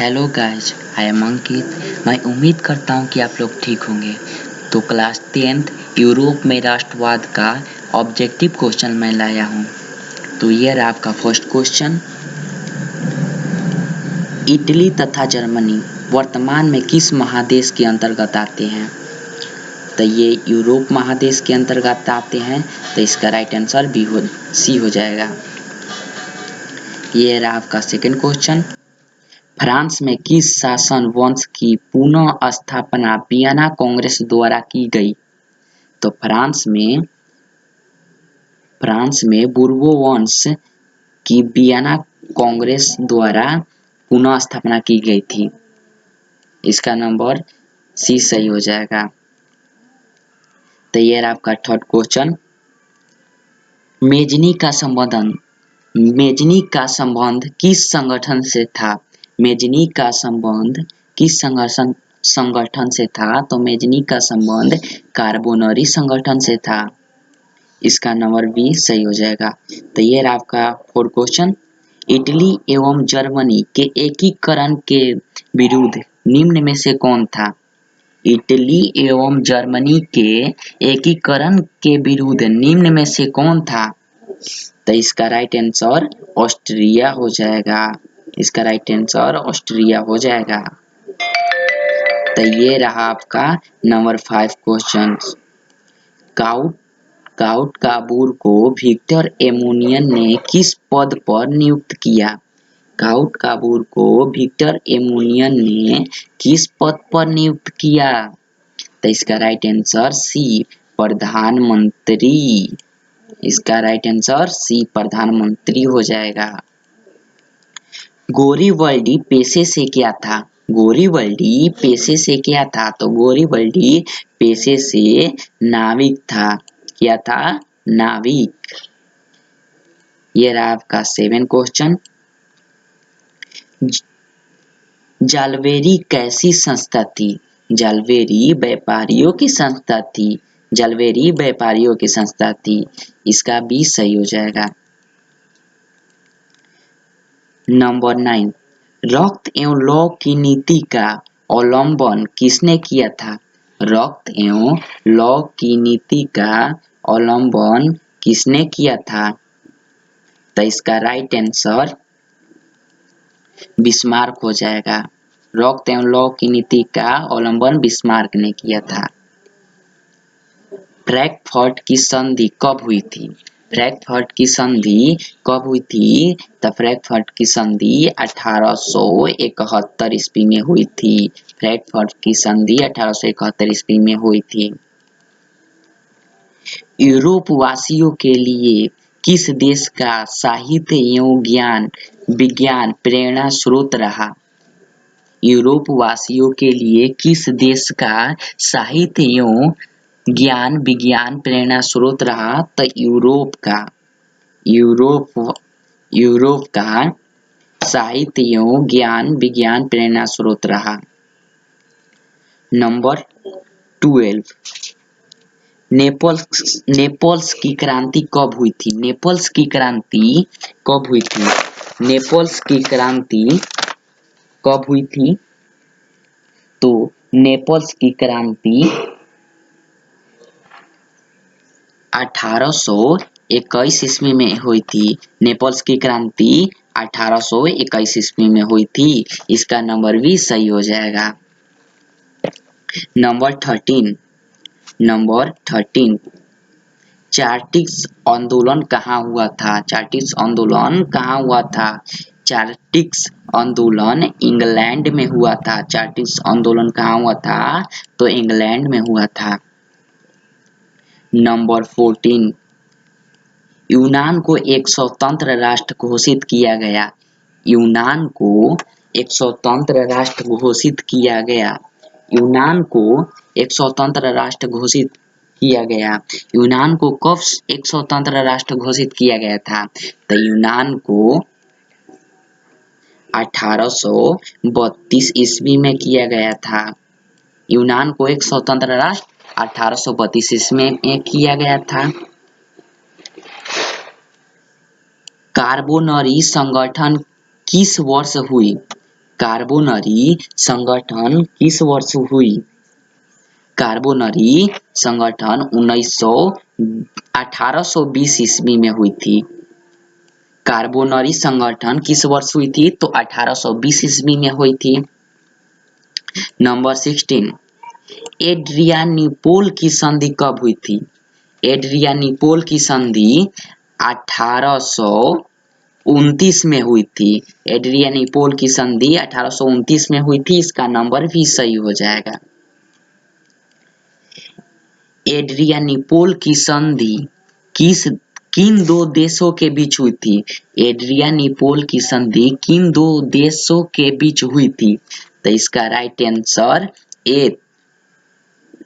Hello guys, I am अंकित। मैं उम्मीद करता हूँ कि आप लोग ठीक होंगे। तो क्लास 10th यूरोप में राष्ट्रवाद का ऑब्जेक्टिव क्वेश्चन मैं लाया हूँ। तो ये रहा आपका फर्स्ट क्वेश्चन। इटली तथा जर्मनी वर्तमान में किस महादेश के अंतर्गत आते हैं? तो ये यूरोप महादेश के अंतर्गत आते हैं, तो इसका राइट आंसर सी हो जाएगा। ये रहा आपका सेकंड क्वेश्चन। फ्रांस में किस शासन वंश की पुनः स्थापना वियना कांग्रेस द्वारा की गई? तो फ्रांस में बुर्बो वंश की वियना कांग्रेस द्वारा पुनः स्थापना की गई थी। इसका नंबर सी सही हो जाएगा। तो ये रहा आपका थर्ड क्वेश्चन। मेजनी का संबंध किस संगठन से था? मेजनी का संबंध किस संगठन से था? तो मेजनी का संबंध कार्बोनरी संगठन से था। इसका नंबर बी सही हो जाएगा। तो ये रहा आपका फोर्थ क्वेश्चन। इटली एवं जर्मनी के एकीकरण के विरुद्ध निम्न में से कौन था? इटली एवं जर्मनी के एकीकरण के विरुद्ध निम्न में से कौन था? तो इसका राइट आंसर ऑस्ट्रिया हो जाएगा। इसका राइट आंसर ऑस्ट्रिया हो जाएगा। तो ये रहा आपका नंबर 5 क्वेश्चन। काउट काबूर को विक्टर एमुनियन ने किस पद पर नियुक्त किया? काउट काबूर को विक्टर एमुनियन ने किस पद पर नियुक्त किया? तो इसका राइट आंसर सी प्रधानमंत्री। इसका राइट आंसर सी प्रधानमंत्री हो जाएगा। गोरीवल्डी पेशे से क्या था? गोरीवल्डी पेशे से क्या था? तो गोरीवल्डी पेशे से नाविक था। क्या था? नाविक। ये रहा आपका 7 क्वेश्चन। जालवेरी कैसी संस्था थी? जालवेरी व्यापारियों की संस्था थी। जालवेरी व्यापारियों की संस्था थी। इसका भी सही हो जाएगा। नंबर 9। रक्त एवं लौ की नीति का अवलंबन किसने किया था? रक्त एवं लौ की नीति का अवलंबन किसने किया था? तो इसका राइट आंसर बिस्मार्क हो जाएगा। रक्त एवं लौ की नीति का अवलंबन बिस्मार्क ने किया था। फ्रैंकफर्ट की संधि कब हुई थी? फ्रैंकफर्ट की संधि कब हुई थी? तो फ्रैंकफर्ट की संधि 1871 ईस्वी में हुई थी। फ्रैंकफर्ट की संधि 1871 ईस्वी में हुई थी। यूरोप वासियों के लिए किस देश का साहित्य एवं ज्ञान विज्ञान प्रेरणा स्रोत रहा? यूरोप वासियों के लिए किस देश का साहित्य एवं ज्ञान विज्ञान प्रेरणा स्रोत रहा? तो यूरोप का साहित्य एवं ज्ञान विज्ञान प्रेरणा स्रोत रहा। नंबर 12। नेपल्स की क्रांति कब हुई थी? नेपल्स की क्रांति कब हुई थी? नेपल्स की क्रांति कब हुई थी? तो नेपल्स की क्रांति 1821 ईस्वी में हुई थी। नेपल्स की क्रांति 1821 ईस्वी में हुई थी। इसका नंबर भी सही हो जाएगा। नंबर 13। चार्टिक्स आंदोलन कहाँ हुआ था? चार्टिक्स आंदोलन कहाँ हुआ था? चार्टिक्स आंदोलन इंग्लैंड में हुआ था। चार्टिक्स आंदोलन कहाँ हुआ था? तो इंग्लैंड में हुआ था। नंबर 14। यूनान को एक स्वतंत्र राष्ट्र घोषित किया गया। यूनान को एक स्वतंत्र राष्ट्र घोषित किया गया। यूनान को एक स्वतंत्र राष्ट्र घोषित किया गया। यूनान को कब एक स्वतंत्र राष्ट्र घोषित किया गया था? तो यूनान को 1832 ईस्वी में किया गया था। यूनान को एक स्वतंत्र राष्ट्र 1832 ईस्वी में किया गया था। कार्बोनरी संगठन किस वर्ष हुई? कार्बोनरी संगठन किस वर्ष हुई? कार्बोनरी संगठन 1820 ईस्वी में हुई थी। कार्बोनरी संगठन किस वर्ष हुई थी? तो 1820 ईस्वी में हुई थी। नंबर 16, एड्रियानिपोल की संधि कब हुई थी? एड्रियानिपोल की संधि 1829 में हुई थी। एड्रियानिपोल की संधि 1829 में हुई थी। इसका नंबर भी सही हो जाएगा। एड्रियानिपोल की संधि किन दो देशों के बीच हुई थी? एड्रियानिपोल की संधि किन दो देशों के बीच हुई थी? तो इसका राइट आंसर ए,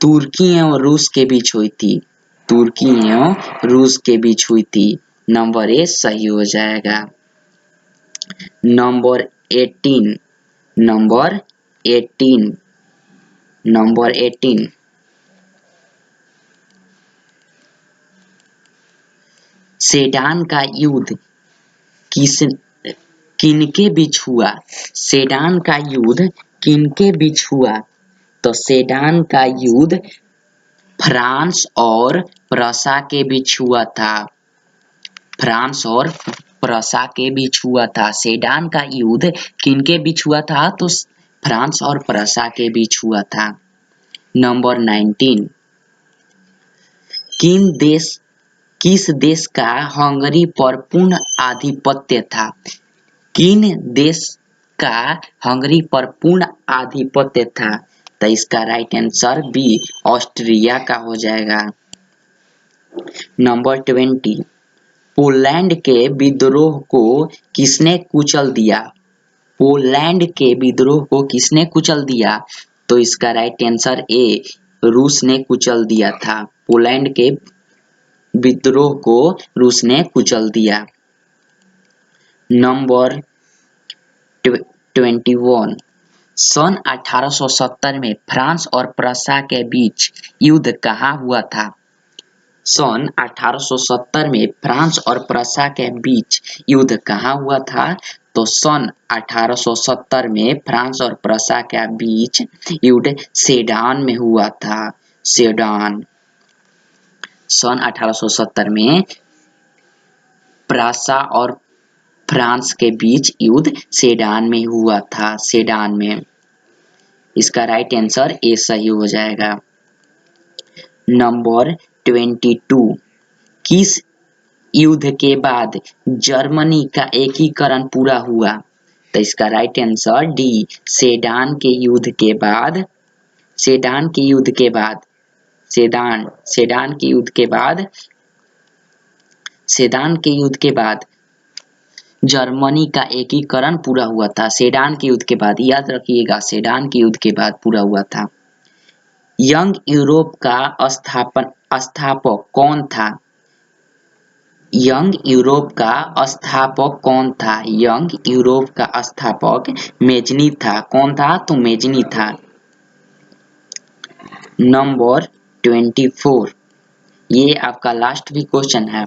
तुर्की एवं रूस के बीच हुई थी। तुर्की एवं रूस के बीच हुई थी। नंबर ए सही हो जाएगा। नंबर 18, नंबर 18 सेडान का युद्ध किनके बीच हुआ? सेडान का युद्ध किनके बीच हुआ? तो सेडान का युद्ध फ्रांस और प्रसा के बीच हुआ था। फ्रांस और प्रसा के बीच हुआ था। सेडान का युद्ध किनके बीच हुआ था? तो फ्रांस और प्रसा के बीच हुआ था। नंबर 19, किस देश का हंगरी पर पूर्ण आधिपत्य था? किन देश का हंगरी पर पूर्ण आधिपत्य था? तो इसका राइट आंसर बी, ऑस्ट्रिया का हो जाएगा। नंबर 20, पोलैंड के विद्रोह को किसने कुचल दिया? पोलैंड के विद्रोह को किसने कुचल दिया? तो इसका राइट आंसर ए, रूस ने कुचल दिया था। पोलैंड के विद्रोह को रूस ने कुचल दिया। नंबर 21, सन 1870 में फ्रांस और प्रसा के बीच युद्ध कहाँ हुआ था? सन 1870 में फ्रांस और प्रसा के बीच युद्ध कहाँ हुआ था? तो सन 1870 में फ्रांस और प्रसा के बीच युद्ध सेडान में हुआ था। सेडान। सन 1870 में प्रसा और फ्रांस के बीच युद्ध सेडान में हुआ था। सेडान में। इसका राइट आंसर ए सही हो जाएगा। नंबर 22, किस युद्ध के बाद जर्मनी का एकीकरण पूरा हुआ? तो इसका राइट आंसर डी, सेडान के युद्ध के बाद। सेडान के युद्ध के बाद सेडान के युद्ध के बाद सेडान के युद्ध के बाद जर्मनी का एकीकरण पूरा हुआ था। सेडान के युद्ध के बाद, याद रखिएगा, सेडान के युद्ध के बाद पूरा हुआ था। यंग यूरोप का स्थापक कौन था? यंग यूरोप का स्थापक कौन था? यंग यूरोप का स्थापक मेजनी था। कौन था? तो मेजनी था। नंबर 24, ये आपका लास्ट भी क्वेश्चन है।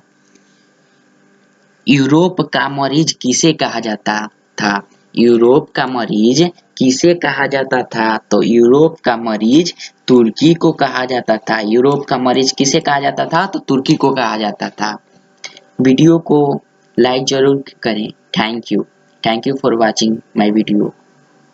यूरोप का मरीज किसे कहा जाता था? यूरोप का मरीज किसे कहा जाता था? तो यूरोप का मरीज तुर्की को कहा जाता था। यूरोप का मरीज किसे कहा जाता था? तो तुर्की को कहा जाता था। वीडियो को लाइक जरूर करें। Thank you for watching my video.